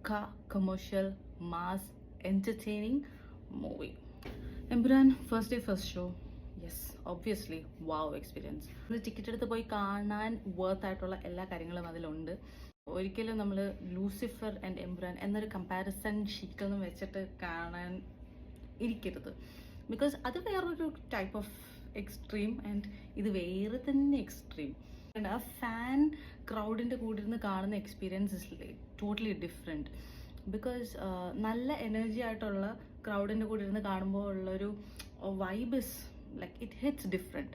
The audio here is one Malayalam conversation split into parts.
പക്ക commercial mass entertaining movie. Empuraan first day first show, yes obviously wow experience. ഇത് ടിക്കറ്റ് എടുത്ത് പോയി കാണാൻ വർത്ത് ആയിട്ടുള്ള എല്ലാ കാര്യങ്ങളും അതിലുണ്ട്. ഒരിക്കലും നമ്മൾ ലൂസിഫർ ആൻഡ് എമ്പുരാൻ എന്നൊരു കമ്പാരിസൺ ഷീറ്റൊന്നും വെച്ചിട്ട് കാണാൻ ഇരിക്കരുത്. ബിക്കോസ് അത് വേറൊരു ടൈപ്പ് ഓഫ് എക്സ്ട്രീം ആൻഡ് ഇത് വേറെ തന്നെ എക്സ്ട്രീം. ആ ഫാൻ ക്രൗഡിൻ്റെ കൂടെ ഇരുന്ന് കാണുന്ന experience is totally different. Because നല്ല എനർജി ആയിട്ടുള്ള ക്രൗഡിൻ്റെ കൂടെ ഇരുന്ന് കാണുമ്പോൾ ഉള്ളൊരു vibe is like it hits different.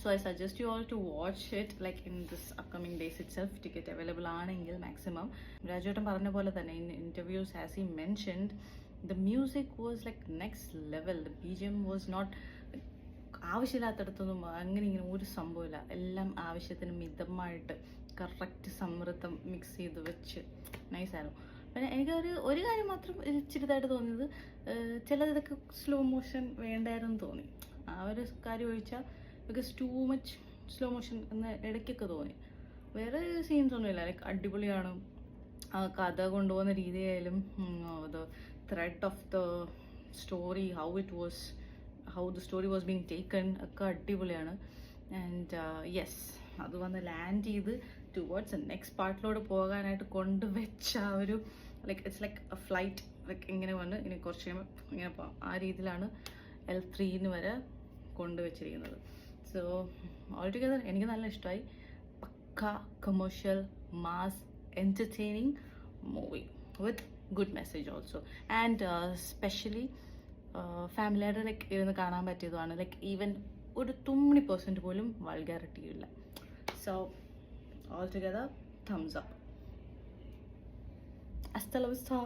So I suggest you all to watch it like in this upcoming days itself. Ticket available aanengil maximum. Rajotam parana pole thanne in interviews as he mentioned, the music was like next level. The BGM was not ആവശ്യമില്ലാത്തടത്തൊന്നും അങ്ങനെ ഇങ്ങനെ ഒരു സംഭവമില്ല. എല്ലാം ആവശ്യത്തിന് മിതമായിട്ട് കറക്റ്റ് സമൃദ്ധം മിക്സ് ചെയ്ത് വെച്ച് നൈസായിരുന്നു. പിന്നെ എനിക്കൊരു കാര്യം മാത്രം ഇച്ചിരിതായിട്ട് തോന്നിയത്, ചിലതൊക്കെ സ്ലോ മോഷൻ വേണ്ടായിരുന്നു തോന്നി. ആ ഒരു കാര്യം ഒഴിച്ചാൽ because too much slow motion എന്ന് ഇടയ്ക്കൊക്കെ തോന്നി. വേറെ സീൻസ് ഒന്നുമില്ല, ലൈക്ക് അടിപൊളിയാണ്. ആ കഥ കൊണ്ടുപോകുന്ന രീതിയായാലും the thread of the story, how the story was being taken ഒക്കെ അടിപൊളിയാണ്. ആൻഡ് യെസ്, അത് വന്ന് ലാൻഡ് ചെയ്ത് ടുവേർഡ്സ് നെക്സ്റ്റ് പാർട്ടിലോട്ട് പോകാനായിട്ട് കൊണ്ടുവച്ച ആ ഒരു like it's like A flight, like ഇങ്ങനെ വന്ന് ഇനി കുറച്ച് കഴിയുമ്പോൾ ഇങ്ങനെ പോകാം. ആ രീതിയിലാണ് L3 വരെ കൊണ്ടുവച്ചിരിക്കുന്നത്. സോ ഓൾ ടുഗദർ എനിക്ക് നല്ല ഇഷ്ടമായി. Pakka commercial mass entertaining movie with good message also. And specially ഫാമിലിയായിട്ട് ലൈക്ക് ഇരുന്ന് കാണാൻ പറ്റിയതുമാണ്. ലൈക്ക് ഈവൻ ഒരു 20% പോലും വൾഗാരിറ്റി ഇല്ല. So all together thumbs up. Hasta la vista.